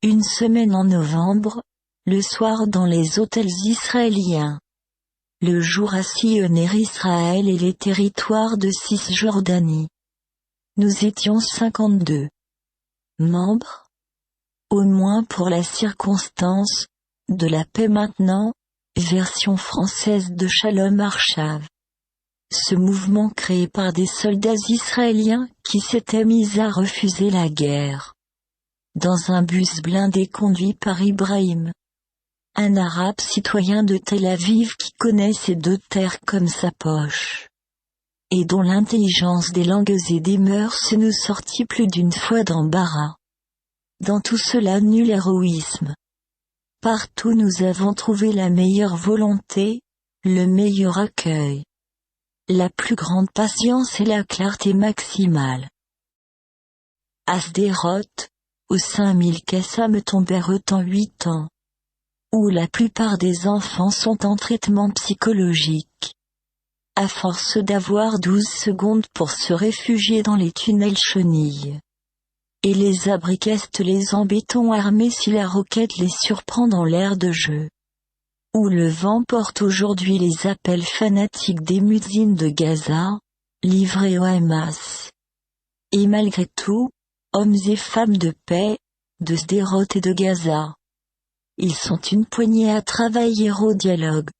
une semaine en novembre, le soir dans les hôtels israéliens. Le jour à sillonner Israël et les territoires de Cisjordanie. Nous étions 52 membres, au moins pour la circonstance, de la paix maintenant, version française de Shalom Arshav. Ce mouvement créé par des soldats israéliens qui s'étaient mis à refuser la guerre. Dans un bus blindé conduit par Ibrahim. Un arabe citoyen de Tel Aviv qui connaît ces deux terres comme sa poche. Et dont l'intelligence des langues et des mœurs nous sortit plus d'une fois d'embarras. Dans tout cela nul héroïsme. Partout nous avons trouvé la meilleure volonté, le meilleur accueil. La plus grande patience et la clarté maximale. À Sderot, où 5000 Qassam tombèrent en 8 ans. Où la plupart des enfants sont en traitement psychologique. À force d'avoir 12 secondes pour se réfugier dans les tunnels chenilles. Et les abriquestes les en béton armés si la roquette les surprend dans l'air de jeu. Où le vent porte aujourd'hui les appels fanatiques des muezzins de Gaza, livrés au Hamas. Et malgré tout, hommes et femmes de paix, de Sderot et de Gaza. Ils sont une poignée à travailler au dialogue.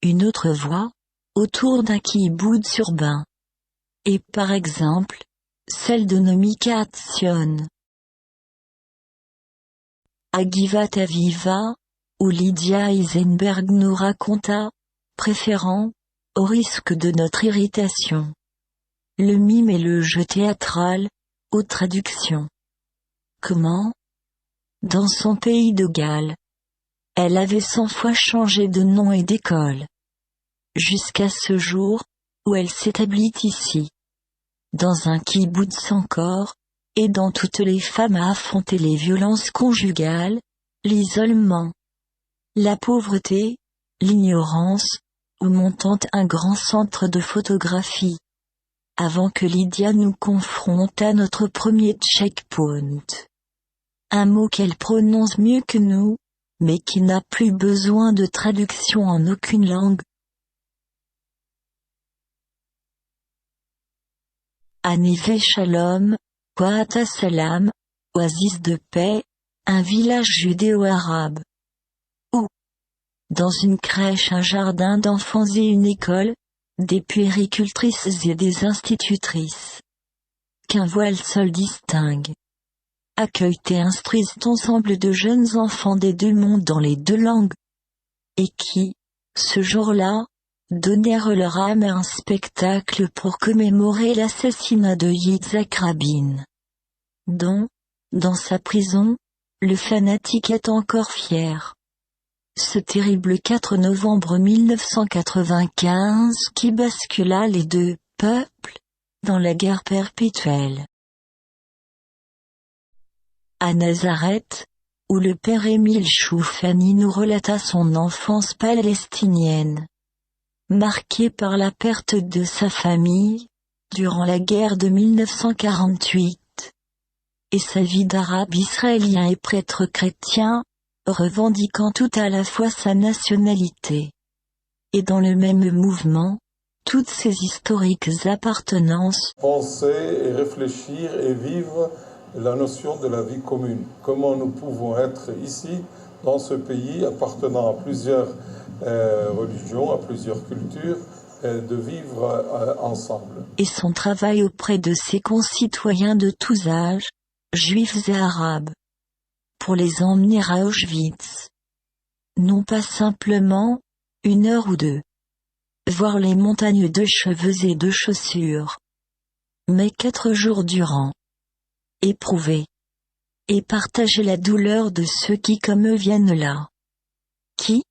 Une autre voix, autour d'un kibboutz urbain. Et par exemple, celle de Nomika Hatzion. À Givat Aviva, où Lydia Eisenberg nous raconta, préférant, au risque de notre irritation, le mime et le jeu théâtral, aux traductions. Comment? Dans son pays de Galles. Elle avait 100 fois changé de nom et d'école. Jusqu'à ce jour, où elle s'établit ici. Dans un kibboutz encore, aidant toutes les femmes à affronter les violences conjugales, l'isolement, la pauvreté, l'ignorance, ou montant un grand centre de photographie. Avant que Lydia nous confronte à notre premier checkpoint. Un mot qu'elle prononce mieux que nous, mais qui n'a plus besoin de traduction en aucune langue. À Neve Shalom, Ouahat Salam, oasis de paix, un village judéo-arabe. Où? Dans une crèche, un jardin d'enfants et une école, des puéricultrices et des institutrices. Qu'un voile seul distingue. Accueillent et instruisent ensemble de jeunes enfants des deux mondes dans les deux langues. Et qui, ce jour-là, donnèrent leur âme à un spectacle pour commémorer l'assassinat de Yitzhak Rabin. Dont, dans sa prison, le fanatique est encore fier. Ce terrible 4 novembre 1995 qui bascula les deux peuples dans la guerre perpétuelle. À Nazareth, où le père Émile Choufani nous relata son enfance palestinienne, marquée par la perte de sa famille, durant la guerre de 1948, et sa vie d'arabe israélien et prêtre chrétien, revendiquant tout à la fois sa nationalité. Et dans le même mouvement, toutes ses historiques appartenances. Penser et réfléchir et vivre la notion de la vie commune. Comment nous pouvons être ici, dans ce pays, appartenant à plusieurs religions, à plusieurs cultures, de vivre ensemble. Et son travail auprès de ses concitoyens de tous âges, juifs et arabes, pour les emmener à Auschwitz. Non pas simplement, 1 heure ou 2. Voir les montagnes de cheveux et de chaussures. Mais 4 jours durant. Éprouver. Et partager la douleur de ceux qui comme eux viennent là. Qui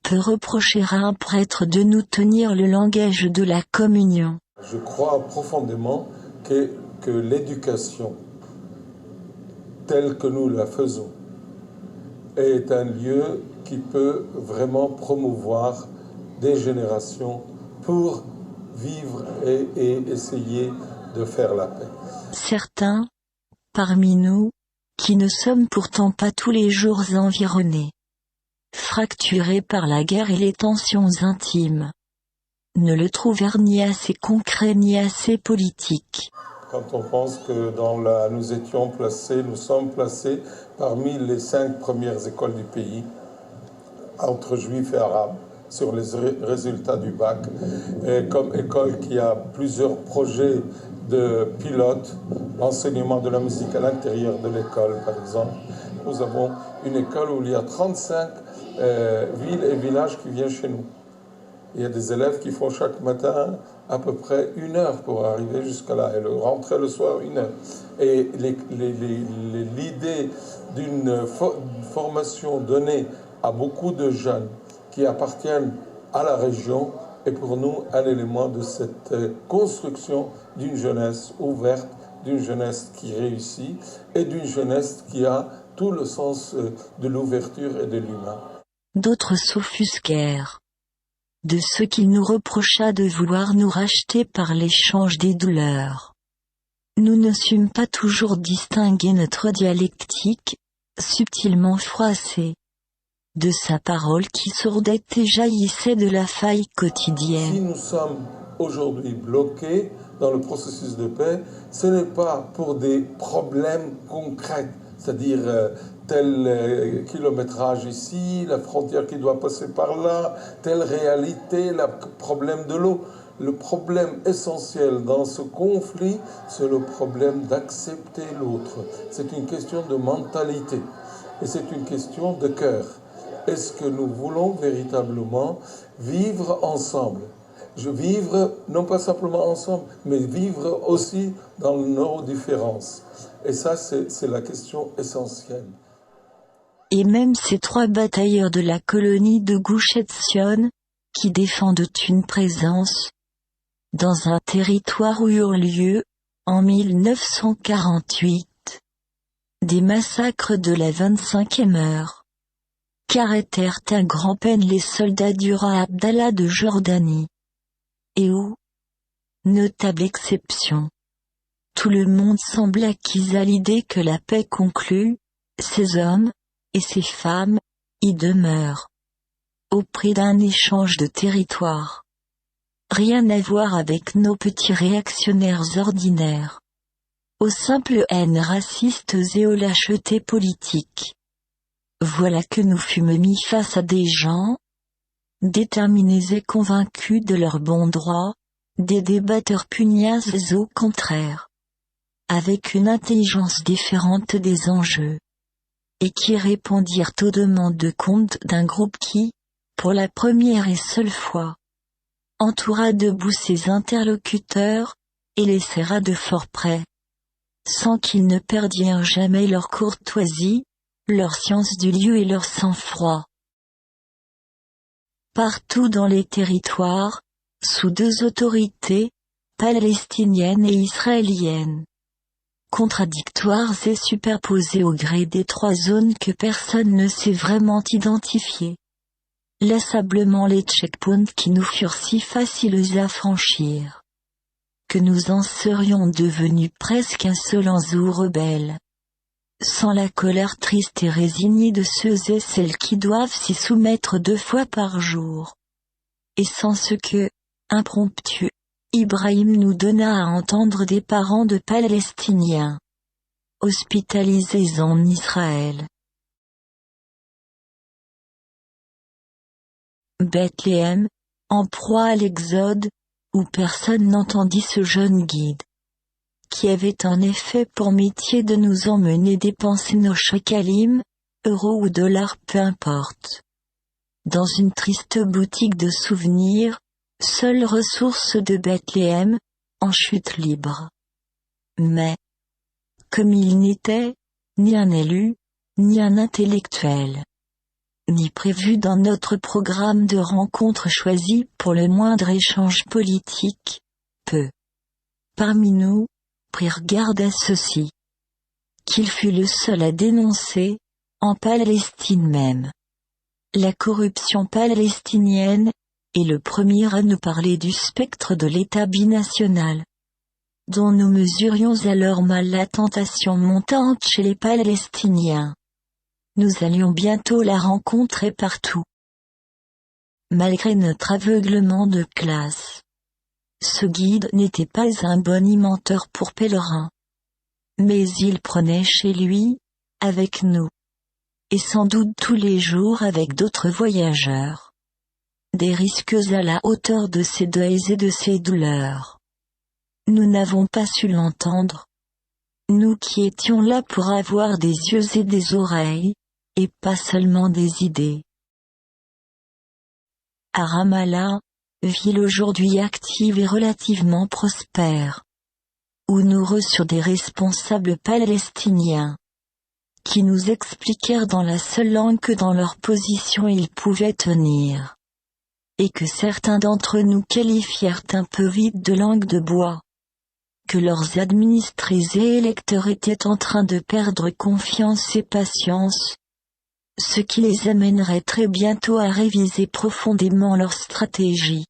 peut reprocher à un prêtre de nous tenir le langage de la communion? Je crois profondément que l'éducation, telle que nous la faisons, est un lieu qui peut vraiment promouvoir des générations pour vivre et essayer de faire la paix. Certains, parmi nous, qui ne sommes pourtant pas tous les jours environnés, fracturés par la guerre et les tensions intimes, ne le trouvèrent ni assez concret ni assez politique. Quand on pense que nous sommes placés parmi les 5 premières écoles du pays, entre juifs et arabes, sur les résultats du bac, et comme école qui a plusieurs projets de pilote, l'enseignement de la musique à l'intérieur de l'école par exemple. Nous avons une école où il y a 35 villes et villages qui viennent chez nous. Il y a des élèves qui font chaque matin à peu près 1 heure pour arriver jusqu'à là, et rentrer le soir 1 heure. Et l'idée d'une formation donnée à beaucoup de jeunes qui appartiennent à la région est pour nous un élément de cette construction d'une jeunesse ouverte, d'une jeunesse qui réussit et d'une jeunesse qui a tout le sens de l'ouverture et de l'humain. D'autres s'offusquèrent de ce qu'il nous reprocha de vouloir nous racheter par l'échange des douleurs. Nous ne sûmes pas toujours distinguer notre dialectique, subtilement froissée, de sa parole qui sourdait et jaillissait de la faille quotidienne. Si nous sommes aujourd'hui bloqués dans le processus de paix, ce n'est pas pour des problèmes concrets, c'est-à-dire tel kilométrage ici, la frontière qui doit passer par là, telle réalité, le problème de l'eau. Le problème essentiel dans ce conflit, c'est le problème d'accepter l'autre. C'est une question de mentalité et c'est une question de cœur. Est-ce que nous voulons véritablement vivre ensemble ? Vivre, non pas simplement ensemble, mais vivre aussi dans nos différences. Et ça, c'est la question essentielle. Et même ces 3 batailleurs de la colonie de Gush Etzion, qui défendent une présence dans un territoire où eurent lieu, en 1948, des massacres de la 25e heure, qu'arrêtèrent à grand-peine les soldats du roi Abdallah de Jordanie, et où, notable exception, tout le monde semble acquis à l'idée que la paix conclue, ces hommes, et ces femmes, y demeurent, au prix d'un échange de territoire. Rien à voir avec nos petits réactionnaires ordinaires, aux simples haines racistes et aux lâchetés politiques. Voilà que nous fûmes mis face à des gens, déterminés et convaincus de leur bon droit, des débatteurs pugnaces au contraire, avec une intelligence différente des enjeux, et qui répondirent aux demandes de compte d'un groupe qui, pour la première et seule fois, entoura debout ses interlocuteurs, et les serra de fort près, sans qu'ils ne perdirent jamais leur courtoisie, leur science du lieu et leur sang-froid. Partout dans les territoires, sous 2 autorités, palestinienne et israélienne, contradictoires et superposées au gré des 3 zones que personne ne sait vraiment identifier. Lassablement les checkpoints qui nous furent si faciles à franchir, que nous en serions devenus presque insolents ou rebelles, sans la colère triste et résignée de ceux et celles qui doivent s'y soumettre 2 fois par jour, et sans ce que, impromptu, Ibrahim nous donna à entendre des parents de Palestiniens, hospitalisés en Israël. Bethléem, en proie à l'exode, où personne n'entendit ce jeune guide, qui avait en effet pour métier de nous emmener dépenser nos shekalim, euros ou dollars peu importe, dans une triste boutique de souvenirs, seule ressource de Bethléem, en chute libre. Mais, comme il n'était, ni un élu, ni un intellectuel, ni prévu dans notre programme de rencontres choisies pour le moindre échange politique, peu, parmi nous, prirent garde à ceci, qu'il fut le seul à dénoncer, en Palestine même, la corruption palestinienne, et le premier à nous parler du spectre de l'État binational. dont nous mesurions alors mal la tentation montante chez les Palestiniens. Nous allions bientôt la rencontrer partout. Malgré notre aveuglement de classe, ce guide n'était pas un bonimenteur pour pèlerins. Mais il prenait chez lui, avec nous, et sans doute tous les jours avec d'autres voyageurs, des risques à la hauteur de ses deuils et de ses douleurs. Nous n'avons pas su l'entendre. Nous qui étions là pour avoir des yeux et des oreilles, et pas seulement des idées. À Ramallah, ville aujourd'hui active et relativement prospère, où nous reçurent des responsables palestiniens, qui nous expliquèrent dans la seule langue que dans leur position ils pouvaient tenir, et que certains d'entre nous qualifièrent un peu vite de langue de bois, que leurs administrés et électeurs étaient en train de perdre confiance et patience, ce qui les amènerait très bientôt à réviser profondément leur stratégie,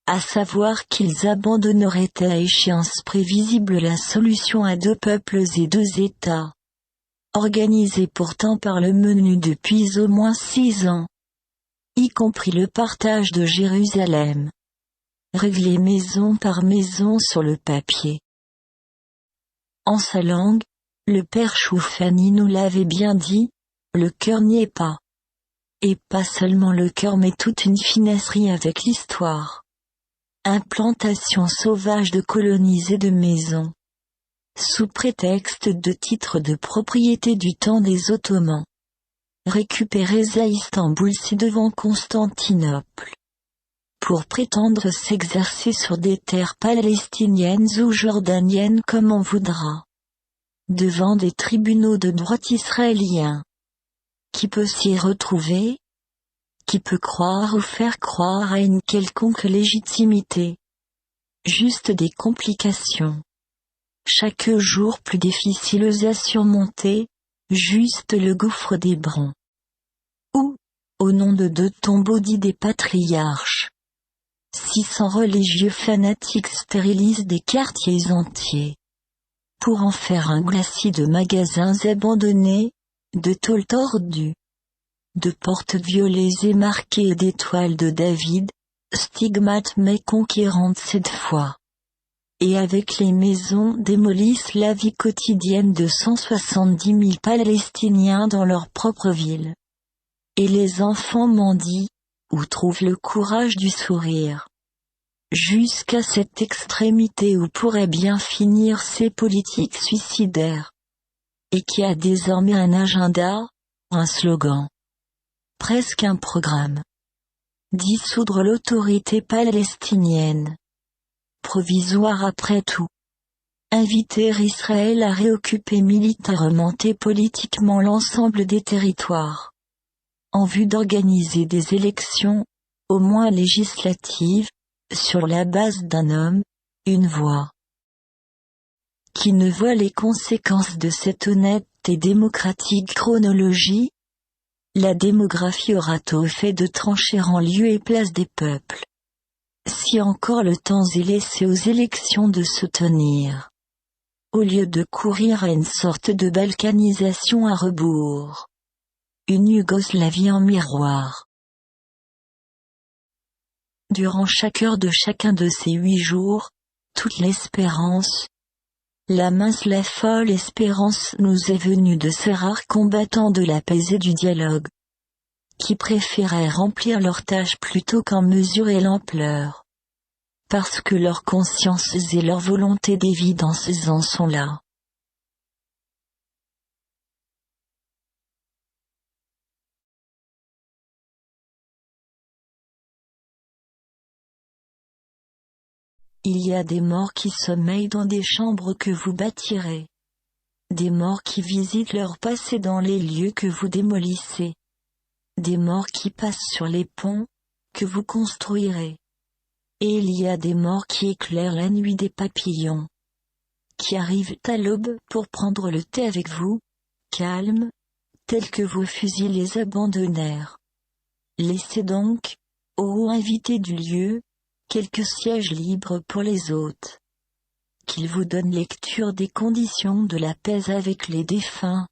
à savoir qu'ils abandonneraient à échéance prévisible la solution à 2 peuples et 2 États, organisée pourtant par le menu depuis au moins 6 ans, y compris le partage de Jérusalem, réglé maison par maison sur le papier. En sa langue, le père Choufani nous l'avait bien dit, le cœur n'y est pas. Et pas seulement le cœur mais toute une finesserie avec l'histoire. Implantation sauvage de colonies et de maisons. Sous prétexte de titres de propriété du temps des Ottomans. Récupérés à Istanbul ci-devant Constantinople. Pour prétendre s'exercer sur des terres palestiniennes ou jordaniennes comme on voudra. Devant des tribunaux de droit israéliens. Qui peut s'y retrouver? Qui peut croire ou faire croire à une quelconque légitimité? Juste des complications. Chaque jour plus difficiles à surmonter, juste le gouffre des Brons. Où, au nom de 2 tombeaux dits des patriarches, 600 religieux fanatiques stérilisent des quartiers entiers. Pour en faire un glacis de magasins abandonnés, de tôles tordues, de portes violées et marquées d'étoiles de David, stigmates mais conquérantes cette fois. Et avec les maisons démolissent la vie quotidienne de 170 000 Palestiniens dans leur propre ville. Et les enfants mendient, ou trouvent le courage du sourire. Jusqu'à cette extrémité où pourraient bien finir ces politiques suicidaires. Et qui a désormais un agenda, un slogan. Presque un programme. Dissoudre l'autorité palestinienne. Provisoire après tout. Inviter Israël à réoccuper militairement et politiquement l'ensemble des territoires. En vue d'organiser des élections, au moins législatives, sur la base d'un homme, une voix. Qui ne voit les conséquences de cette honnête et démocratique chronologie? La démographie aura tôt fait de trancher en lieu et place des peuples. Si encore le temps est laissé aux élections de se tenir. Au lieu de courir à une sorte de balkanisation à rebours. Une Yougoslavie en miroir. Durant chaque heure de chacun de ces 8 jours, toute l'espérance, la mince, la folle espérance nous est venue de ces rares combattants de la paix et du dialogue, qui préféraient remplir leurs tâches plutôt qu'en mesurer l'ampleur, parce que leurs consciences et leur volonté d'évidence en sont là. Il y a des morts qui sommeillent dans des chambres que vous bâtirez. Des morts qui visitent leur passé dans les lieux que vous démolissez. Des morts qui passent sur les ponts, que vous construirez. Et il y a des morts qui éclairent la nuit des papillons. Qui arrivent à l'aube pour prendre le thé avec vous, calmes, tels que vos fusils les abandonnèrent. Laissez donc, ô invités du lieu, quelques sièges libres pour les hôtes. qu'il vous donne lecture des conditions de la paix avec les défunts,